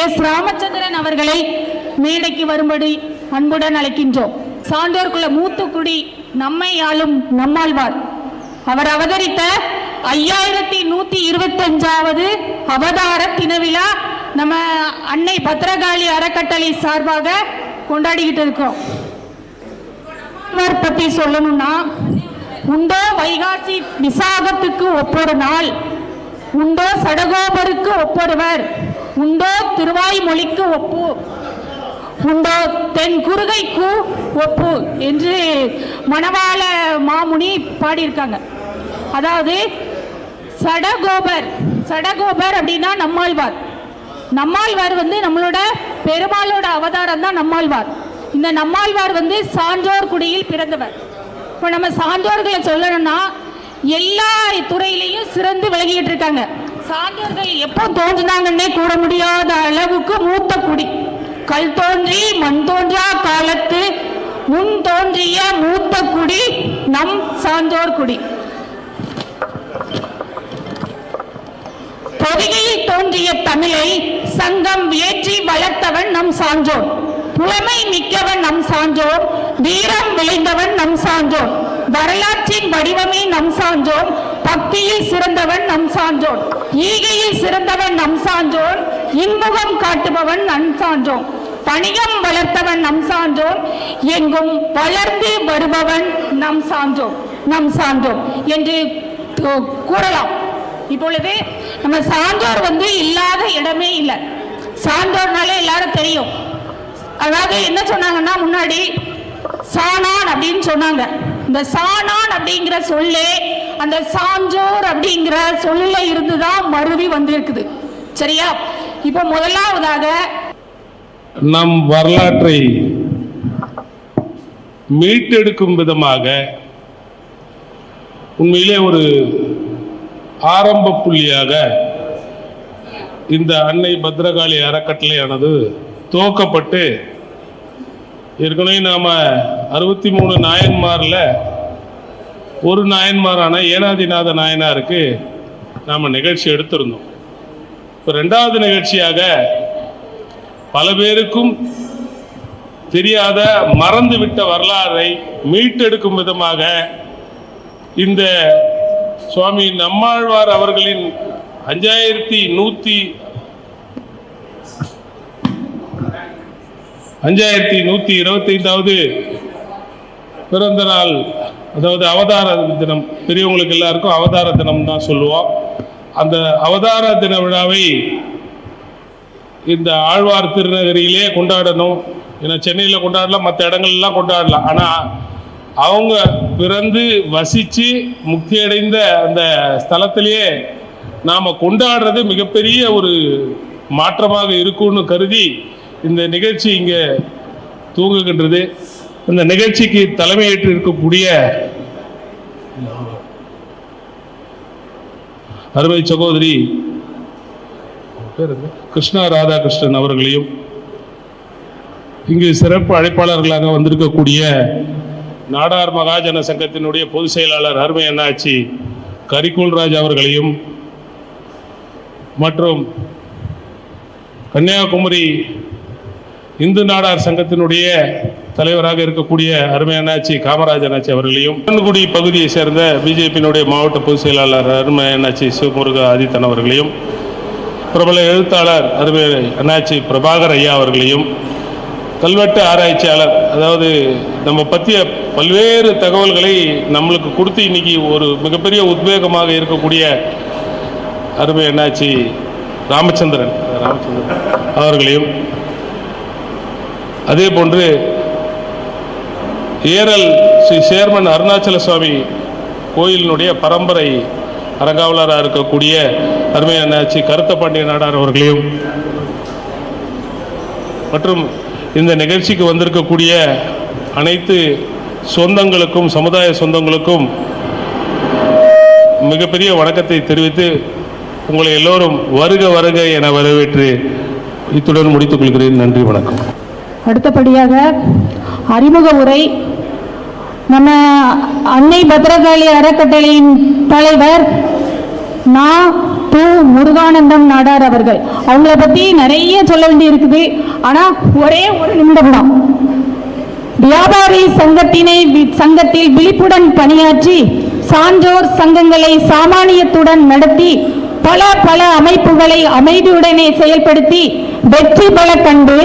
S Ramachandran அவர்களை மேடைக்கு வரும்படி அன்புடன் அழைக்கின்றோம். சான்றோர் குல மூத்துக்குடி நம்மை ஆளும் நம்மாழ்வார் அவர் அவதரித்த 5125வது அவதார தினவிழா நம்ம அன்னை பத்ரகாளி அறக்கட்டளை சார்பாக கொண்டாடிக்கிட்டு இருக்கோம். பற்றி சொல்லணும்னா, உண்டோ வைகாசி விசாகத்துக்கு ஒப்பொரு நாள், உண்டோ சடகோபருக்கு ஒப்பொருவர், உண்டோ திருவாய்மொழிக்கு ஒப்பு, உண்டோ தென் குறுகைக்கு ஒப்பு என்று மணவாள மாமுனி பாடியிருக்காங்க. அதாவது சடகோபர் அப்படின்னா நம்மாழ்வார். நம்மாழ்வார் நம்மளோட பெருமாளோட அவதாரம் தான் நம்மாழ்வார். இந்த நம்மாழ்வார் சான்றோர் குடியில் பிறந்தவர். இப்போ நம்ம சான்றோர்களை சொல்லணும்னா எல்லா துறையிலையும் சிறந்து விளங்கிட்டு இருக்காங்க. சான்றோர்கள் எப்போ தோன்றினாங்கன்னே கூற முடியாத அளவுக்கு மூத்த குடி. கல் தோன்றி மண் தோன்றா காலத்து முன் தோன்றிய மூத்த குடி நம் சான்றோர் குடி. பொதிகையில் தோன்றிய தமிழை சங்கம் ஏற்றி வளர்த்தவன் நம் சான்றோர். புலமை மிக்கவன் நம் சான்றோர். வீரம் விளைந்தவன் நம் சான்றோர். வரலாற்றின் வடிவமே நம் சான்றோர். பக்தியில் சிறந்தவன் நம் சான்றோர். ஈகையில் சிறந்தவன் நம் சான்றோர். இன்முகம் காட்டுபவன் நம் சான்றோர். பணிகம் வளர்த்தவன் நம் சான்றோர். எங்கும் வளர்ந்து வருபவன் நம் சான்றோர் என்று கூறலாம். இப்பொழுது நம்ம சான்றோர் இல்லாத இடமே இல்லை. சான்றோர்னாலே எல்லாரும் தெரியும். அதாவது என்ன சொன்னாங்கன்னா, முன்னாடி சாணான் அப்படின்னு சொன்னாங்க. இந்த சாணான் அப்படிங்கிற சொல்லே அந்த சான்றோர் அப்படிங்கிற சொல்ல இருந்துதான் மருவி வந்திருக்குது. சரியா? இப்போ முதலாவதாக நம் வரலாற்றை மீட்டெடுக்கும் விதமாக உண்மையிலே ஒரு ஆரம்ப புள்ளியாக இந்த அன்னை பத்ரகாளி அறக்கட்டளையானது துவக்கப்பட்டு, ஏற்கனவே நாம 63 நாயன்மார்ல ஒரு நாயன்மாரான ஏனாதிநாத நாயனாருக்கு நாம நிகழ்ச்சி எடுத்திருந்தோம். இப்போ 2வது நிகழ்ச்சியாக பல பேருக்கும் தெரியாத மறந்துவிட்ட வரலாறை மீட்டெடுக்கும் விதமாக இந்த சுவாமி நம்மாழ்வார் அவர்களின் 5125வது பிறந்த நாள், அதாவது அவதார தினம். பெரியவங்களுக்கு எல்லாருக்கும் அவதார தினம் தான் சொல்லுவோம். அந்த அவதார தின விழாவை இந்த ஆழ்வார் திருநகரியிலே கொண்டாடணும். ஏன்னா சென்னையில் கொண்டாடலாம், மற்ற இடங்கள்லாம் கொண்டாடலாம். ஆனால் அவங்க பிறந்து வசித்து முக்தி அடைந்த அந்த ஸ்தலத்திலேயே நாம் கொண்டாடுறது மிகப்பெரிய ஒரு மாற்றமாக இருக்கும்னு கருதி இந்த நிகழ்ச்சி இங்கே தூங்குகின்றது. இந்த நிகழ்ச்சிக்கு தலைமையேற்று இருக்கக்கூடிய அருமை சகோதரி கிருஷ்ணா ராதாகிருஷ்ணன் அவர்களையும், இங்கு சிறப்பு அழைப்பாளர்களாக வந்திருக்கக்கூடிய நாடார் மகாஜன சங்கத்தினுடைய பொதுச் செயலாளர் அருமை அண்ணாச்சி கரிக்குல்ராஜ் அவர்களையும், மற்றும் கன்னியாகுமரி இந்து நாடார் சங்கத்தினுடைய தலைவராக இருக்கக்கூடிய அருமை அண்ணாச்சி காமராஜ் அண்ணாச்சி அவர்களையும், குடி பகுதியை சேர்ந்த பிஜேபியினுடைய மாவட்ட பொதுச் செயலாளர் அருமை அண்ணாச்சி சிவமுருக ஆதித்தன் அவர்களையும், பிரபல எழுத்தாளர் அருமை அண்ணாச்சி பிரபாகர் ஐயா அவர்களையும், கல்வெட்டு ஆராய்ச்சியாளர், அதாவது நம்ம பற்றிய பல்வேறு தகவல்களை நம்மளுக்கு கொடுத்து இன்னைக்கு ஒரு மிகப்பெரிய உத்வேகமாக இருக்கக்கூடிய அருமை அண்ணாச்சி ராமச்சந்திரன் அவர்களையும், அதே போன்று ஏரல் ஸ்ரீ சேர்மன் அருணாச்சல சுவாமி கோயிலினுடைய பரம்பரை அறங்காவலராக இருக்கக்கூடிய அருமை அண்ணாச்சி கருத்தப்பாண்டிய நாடார் அவர்களையும், மற்றும் இந்த நிகழ்ச்சிக்கு வந்திருக்கக்கூடிய அனைத்து சொந்தங்களுக்கும் சமுதாய சொந்தங்களுக்கும் மிகப்பெரிய வணக்கத்தை தெரிவித்து உங்களை எல்லோரும் வருக வருக என வரவேற்று இத்துடன் முடித்துக் கொள்கிறேன். நன்றி, வணக்கம். அடுத்தபடியாக அறிமுக உரை நம்ம அன்னை பத்ரகாளி அறக்கட்டளையின் தலைவர் நான் து. முருகானந்தம் நாடார் அவர்கள். அவங்கள பத்தி நிறைய சொல்ல வேண்டி இருக்குது. ஆனா ஒரே ஒரு நிமிடம் தான். வியாபாரி சங்கத்தில் விழிப்புடன் பணியாற்றி சான்றோர் சங்கங்களை சாமானியத்துடன் நடத்தி பல அமைப்புகளை அமைதியுடனே செயல்படுத்தி வெற்றி பெற கண்டு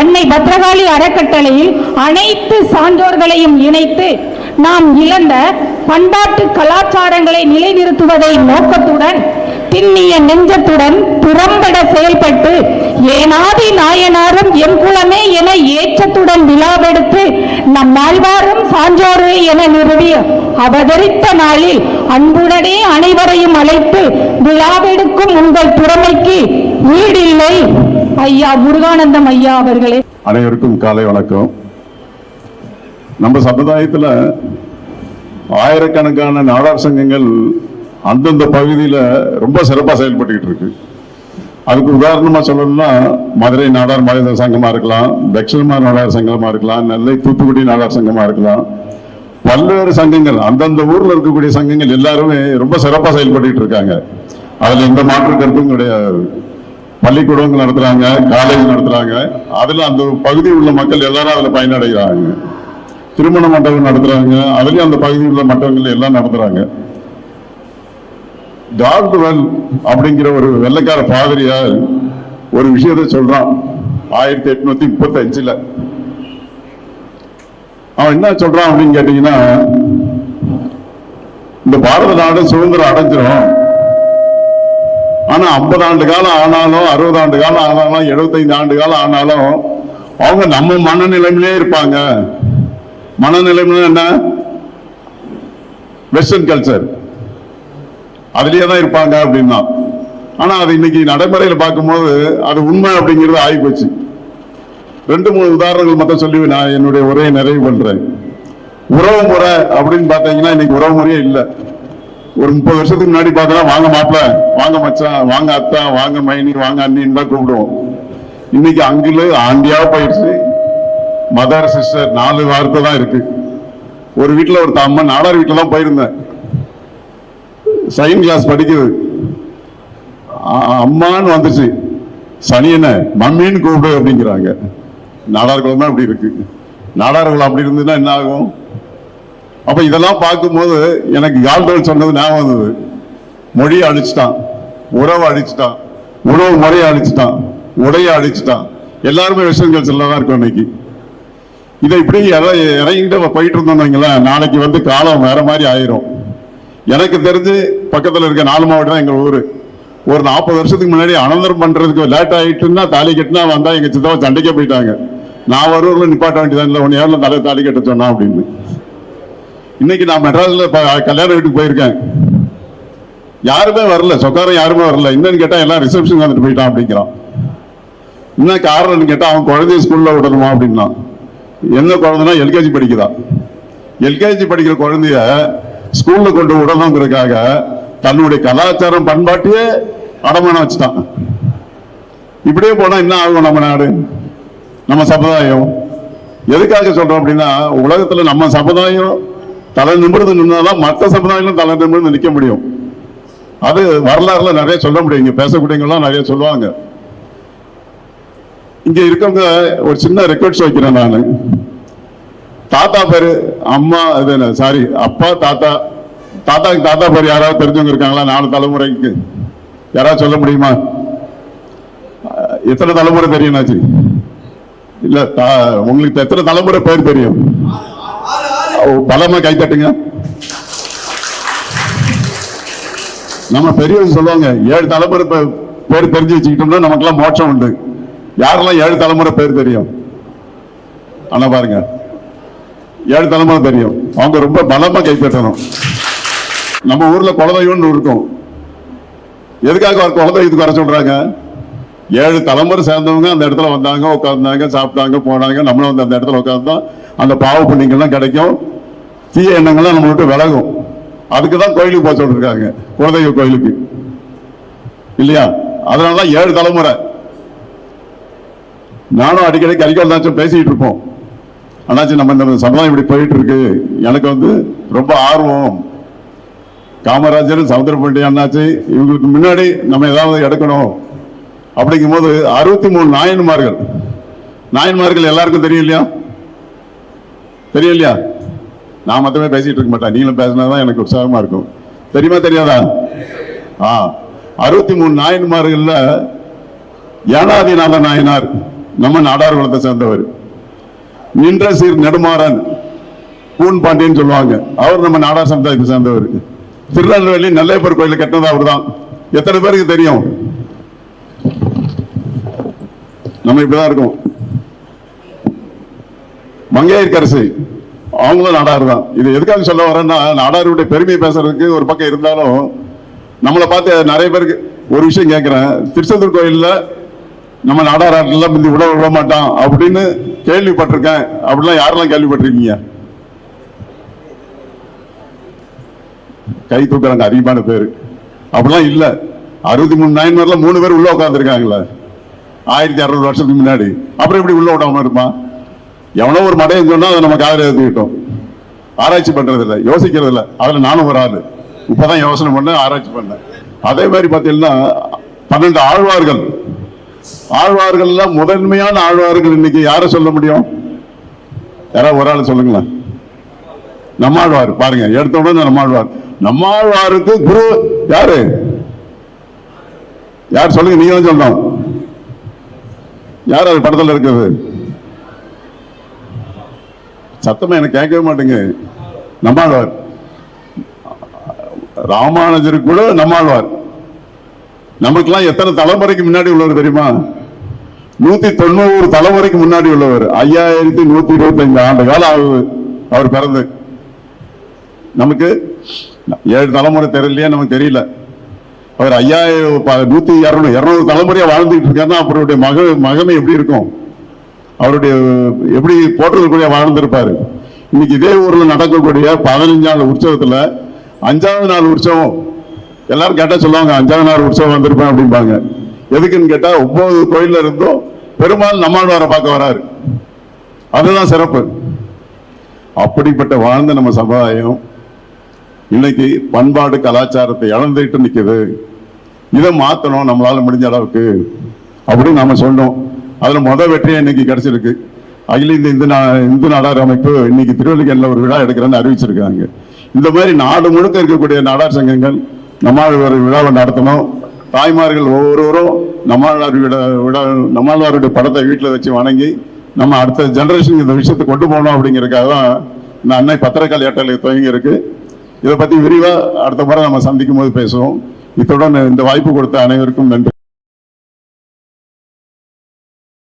அன்னை பத்ரகாளி அறக்கட்டளையில் அனைத்து சான்றோர்களையும் இணைத்து நாம் இழந்த பண்பாட்டு கலாச்சாரங்களை நிலைநிறுத்துவதை நோக்கத்துடன் திண்ணிய நெஞ்சத்துடன் திறம்பட செயல்பட்டு ஏனாதி நாயனாரும் எம் குலமே என ஏற்றத்துடன் விழாவெடுத்து நம் ஆழ்வாரும் சான்றோரே என நிறுவி அவதரித்த நாளில் அன்புடனே அனைவரையும் அழைத்து விழாவெடுக்கும் உங்கள் திறமைக்கு ஈடில்லை. ஐயா முருகானந்தம் ஐயா அவர்களே. அனைவருக்கும் காலை வணக்கம். நம்ம சமுதாயத்தில் ஆயிரக்கணக்கான நாடார் சங்கங்கள் அந்தந்த பகுதியில் ரொம்ப சிறப்பாக செயல்பட்டுக்கிட்டு இருக்கு. அதுக்கு உதாரணமாக சொல்லணும்னா மதுரை நாடார் மனித சங்கமாக இருக்கலாம், தட்சிணமார் நாடார் சங்கமாக இருக்கலாம், நெல்லை தூத்துக்குடி நாடார் சங்கமாக இருக்கலாம். பல்வேறு சங்கங்கள் அந்தந்த ஊரில் இருக்கக்கூடிய சங்கங்கள் எல்லாருமே ரொம்ப சிறப்பாக செயல்பட்டுக்கிட்டு இருக்காங்க. அதில் எந்த மாற்று கருத்தும் கிடையாது. பள்ளிக்கூடங்கள் நடத்துறாங்க, காலேஜ் நடத்துறாங்க. அதில் அந்த பகுதியில் உள்ள மக்கள் எல்லாரும் அதில் பயனடைகிறாங்க. திருமண மண்டபம் நடத்துறாங்க, அதுலயும் அந்த பகுதியில் உள்ள மண்டபங்கள் எல்லாம் நடத்துறாங்க. டால்டுவெல் அப்படிங்கிற ஒரு வெள்ளைக்கார பாதிரியார் ஒரு விஷயத்தை சொல்றான் 1835. அவன் என்ன சொல்றான் அப்படின்னு கேட்டீங்கன்னா, இந்த பாரத நாடு சுதந்திரம் அடைஞ்சிரும், ஆனா 50 ஆண்டு காலம் ஆனாலும் 60 ஆண்டு காலம் ஆனாலும் 75 ஆண்டு காலம் ஆனாலும் அவங்க நம்ம மனநிலைமையிலே இருப்பாங்க. மனநிலைமை என்ன? வெஸ்டர்ன் கல்ச்சர், அதுலயே தான் இருப்பாங்க அப்படின்னா. ஆனா அது இன்னைக்கு நடைமுறையில் பார்க்கும்போது அது உண்மை அப்படிங்கிறது ஆகிப்போச்சு. 2-3 உதாரணங்கள் மட்டும் சொல்லி நான் என்னுடைய உரையை நிறைவு பண்றேன். உறவு முறை அப்படின்னு பார்த்தீங்கன்னா இன்னைக்கு உறவு முறையே இல்லை. ஒரு 30 வருஷத்துக்கு முன்னாடி பார்த்தா வாங்க மாப்பிள்ள, வாங்க மச்சான், வாங்க அத்தா, வாங்க மைனி, வாங்க அண்ணின்னு தான் கூப்பிடுவோம். இன்னைக்கு அங்கிலு ஆண்டியா போயிடுச்சு. மதர் சிஸ்டர் 4 வார்த்தை தான் இருக்கு. ஒரு வீட்டுல ஒரு அம்மா நாடார் வீட்டுல தான் போயிருந்தேன். செகண்ட் கிளாஸ் படிக்குது. அம்மான்னு வந்துச்சு, சனியன மம்மின்னு கூப்பிடு அப்படிங்கிறாங்க. நாடார்கள் தான் அப்படி இருக்கு. நாடார்கள் அப்படி இருந்ததுன்னா என்ன ஆகும்? அப்ப இதெல்லாம் பார்க்கும்போது எனக்கு கால்டோல் சொன்னது ஞாபகம் வந்தது. மொழியை அழிச்சிட்டான், உறவை அழிச்சிட்டான், உணவு முறையை அழிச்சிட்டான், உடையை அழிச்சிட்டான். எல்லாருமே வெஸ்டர்ன் கல்ச்சர்ல தான் இருக்கும் இன்னைக்கு. இதை இப்படி இறங்கிட்டு போயிட்டு இருந்தோம்னா நாளைக்கு வந்து காலம் வேற மாதிரி ஆயிரும். எனக்கு தெரிஞ்சு பக்கத்துல இருக்க 4 மாவட்டம் தான் எங்க ஊரு. ஒரு 40 வருஷத்துக்கு முன்னாடி அனந்தரம் பண்றதுக்கு லேட் ஆயிட்டுன்னா தாலி கட்டினா வந்தா எங்க சித்தவா சண்டைக்கே போயிட்டாங்க. நான் ஒரு ஊர்ல நிப்பாட்ட வேண்டியதான் இல்லை, 1 ஏர்ல தலையை தாலி கட்ட சொன்னா அப்படின்னு. இன்னைக்கு நான் மெட்ராஸ்ல கல்யாண வீட்டுக்கு போயிருக்கேன், யாருமே வரல, சொக்காரம் யாருமே வரல. என்னன்னு கேட்டா எல்லாம் ரிசப்ஷன் வந்துட்டு போயிட்டான் அப்படிங்கிறான். என்ன காரணம்னு கேட்டா அவன் குழந்தைய ஸ்கூல்ல விடணுமா அப்படின்னா. என்ன குழந்தைனா எல்கேஜி படிக்குதா. எல்கேஜி படிக்கிற குழந்தைய ஸ்கூல்ல கொண்டு விடணுங்கிறதுக்காக தன்னுடைய கலாச்சாரம் பண்பாட்டையே அடமானம் வச்சுட்டான். இப்படியே போனா என்ன ஆகும் நம்ம நாடு, நம்ம சமுதாயம்? எதுக்காக சொல்றோம் அப்படின்னா, உலகத்துல நம்ம சமுதாயம் தலை நிமிர்ந்து நின்னாதான் மற்ற சமுதாயம் தலை நிமிர்ந்து நிற்க முடியும். அது வரலாறுல நிறைய சொல்ல முடியும். இங்க பேசக்கூடியவங்கலாம் நிறைய சொல்லுவாங்க. இங்க இருக்கவங்க ஒரு சின்ன ரெக்கார்ட்ஸ் வைக்கிறேன் நான். தாத்தா பேரு அம்மா, சாரி அப்பா தாத்தா, தாத்தாக்கு தாத்தா பேர் யாராவது தெரிஞ்சவங்க இருக்காங்களா? 4 தலைமுறைக்கு யாராவது சொல்ல முடியுமா? எத்தனை தலைமுறை தெரியும் ஆச்சு? இல்ல உங்களுக்கு எத்தனை தலைமுறை பேர் தெரியும்? பலமா கை தட்டுங்க. நம்ம பெரியவங்க சொல்லுவாங்க 7 தலைமுறை பேர் தெரிஞ்சு வச்சுக்கிட்டோம்னா நமக்கெல்லாம் மோட்சம் உண்டு. யாரெல்லாம் 7 தலைமுறை பேர் தெரியும்? ஆனா பாருங்க, 7 தலைமுறை தெரியும். அவங்க ரொம்ப பலமா கை தட்டணும். நம்ம ஊர்ல குலதெய்வம்னு இருக்கும். எதுக்காக குலதெய்வத்துக்கு வர சொல்றாங்க? 7 தலைமுறை சேர்ந்தவங்க அந்த இடத்துல வந்தாங்க, உட்கார்ந்தாங்க, சாப்பிட்டாங்க, போனாங்க. நம்மளும் வந்து அந்த இடத்துல உட்கார்ந்தோம். அந்த பாவ புண்ணியங்கள்லாம் கிடைக்கும், தீய எண்ணங்கள்லாம் நம்ம விட்டு விலகும். அதுக்குதான் கோயிலுக்கு போக சொல்லிருக்காங்க, குலதெய்வ கோயிலுக்கு இல்லையா? அதனாலதான் 7 தலைமுறை. நானும் அடிக்கடி கரிகால் தாச்சும் பேசிட்டு இருப்போம். ஆனாச்சும் நம்ம இந்த சமுதாயம் இப்படி போயிட்டு இருக்கு, எனக்கு வந்து ரொம்ப ஆர்வம். காமராஜர், சமுத்திரபாண்டி அண்ணாச்சி இவங்களுக்கு முன்னாடி நம்ம ஏதாவது எடுக்கணும் அப்படிங்கும் போது 63 நாயன்மார்கள் எல்லாருக்கும் தெரியும் இல்லையா? தெரியும் இல்லையா? நான் மட்டுமே பேசிட்டு இருக்க மாட்டேன், நீங்களும் பேசினாதான் எனக்கு உற்சாகமா இருக்கும். தெரியுமா தெரியாதா? 63 நாயன்மார்கள்ல ஏனாதிநாத நாயனார் நம்ம நாடார் குலத்தை சேர்ந்தவர். நின்ற சீர் நெடுமாறன் பூன் பாண்டியன்னு சொல்லுவாங்க, அவர் நம்ம நாடார் சமுதாயத்தை சேர்ந்தவர். திருநெல்வேலி நெல்லையப்பர் கோயில் கட்டினது அவர் தான். எத்தனை பேருக்கு தெரியும்? நம்ம இப்படிதான் இருக்கோம். மங்கையர்க்கரசி அவங்களும் நாடார் தான். இது எதுக்காக சொல்ல வரேன்னா, நாடாருடைய பெருமையை பேசுறதுக்கு ஒரு பக்கம் இருந்தாலும் நம்மளை பார்த்து நிறைய பேருக்கு ஒரு விஷயம் கேட்கிறேன். திருச்செந்தூர் கோயில்ல நம்ம நாடாரெல்லாம் முந்தி விட மாட்டான் அப்படின்னு கேள்விப்பட்டிருக்கேன். அப்படிலாம் யாரெல்லாம் கேள்விப்பட்டிருக்கீங்க? கை தூக்குறாங்க அதிகமான பேரு. அப்படிலாம் இல்ல. 63 நாயன்மார்ல 3 பேர் உள்ள உட்கார்ந்துருக்காங்களே 1600 வருஷத்துக்கு முன்னாடி. அப்புறம் எப்படி உள்ள விடாம இருப்பான்? எவனோ ஒரு மடையன்னு சொன்னா அதை நம்ம காதல எடுத்துக்கிட்டோம். ஆராய்ச்சி பண்றது இல்லை, யோசிக்கிறது இல்லை. அதுல நானும் ஒரு ஆளு. இப்பதான் யோசனை பண்ண, ஆராய்ச்சி பண்ணேன். அதே மாதிரி பாத்தீங்கன்னா 12 ஆழ்வார்கள் முதன்மையான ஆழ்வார்கள் இன்னைக்கு யாரை சொல்ல முடியும்? யாராவது ஒரு ஆள் சொல்லுங்களேன். நம்மாழ்வார் பாருங்க, எடுத்த உடனே நம்மாழ்வார். நம்மாழ்வாருக்கு குரு யாரு? யார் சொல்லுங்க, நீங்க தான் சொல்லணும். யார் அது படத்துல இருக்குது? சத்தமா எனக்கு கேட்கவே மாட்டேங்க. நம்மாழ்வார். ராமானுஜருக்கு கூட நம்மாழ்வார். நமக்கெல்லாம் எத்தனை தலைமுறைக்கு முன்னாடி உள்ளவர் தெரியுமா? 190 தலைமுறைக்கு முன்னாடி உள்ளவர். 5125 ஆண்டு காலம் ஆகுது அவர் பிறந்து. நமக்கு 7 தலைமுறை தெரியலையே, நமக்கு தெரியல. அவர் 200 தலைமுறையா வாழ்ந்துட்டு இருக்காருன்னா அவருடைய மகமை எப்படி இருக்கும்? அவருடைய எப்படி போற்றுதற்குரிய வாழ்ந்திருப்பாரு. இன்னைக்கு இதே ஊர்ல நடக்கக்கூடிய 15ஆம் உற்சவத்துல 5வது நாள் உற்சவம் எல்லாரும் கேட்டா சொல்லுவாங்க, 5வது நாள் உற்சவம் வந்திருப்பேன் அப்படிம்பாங்க. எதுக்குன்னு கேட்டா 9 கோயில்ல இருந்தும் பெருமாள் நம்மாழ்வாரை பார்க்க வராரு. அதுதான் சிறப்பு. அப்படிப்பட்ட வாழ்ந்த நம்ம சமுதாயம் இன்னைக்கு பண்பாடு கலாச்சாரத்தை இழந்துட்டு நிக்குது. இதை மாத்தணும் நம்மளால முடிஞ்ச அளவுக்கு அப்படின்னு நாம சொன்னோம். அதுல வெற்றியை இன்னைக்கு கிடைச்சிருக்கு. அகில இந்து நாடார் அமைப்பு இன்னைக்கு திருவள்ளிக்கேணில ஒரு விழா எடுக்கிறேன்னு அறிவிச்சிருக்காங்க. இந்த மாதிரி நாடு முழுக்க இருக்கக்கூடிய நாடார் சங்கங்கள் நம்மாழ்வார் விழாவை நடத்தணும். தாய்மார்கள் ஒவ்வொருவரும் நம்மாழ்வாருடைய படத்தை வீட்டில் வச்சு வணங்கி நம்ம அடுத்த ஜெனரேஷன் இந்த விஷயத்தை கொண்டு போகணும் அப்படிங்கிறதுக்காக தான் இந்த அன்னை பத்திரக்கால் ஏட்டலை துவங்கி இருக்கு. இதை பத்தி விரிவா அடுத்த முறை நம்ம சந்திக்கும் போது பேசுவோம். இத்துடன் இந்த வாய்ப்பு கொடுத்த அனைவருக்கும் நன்றி.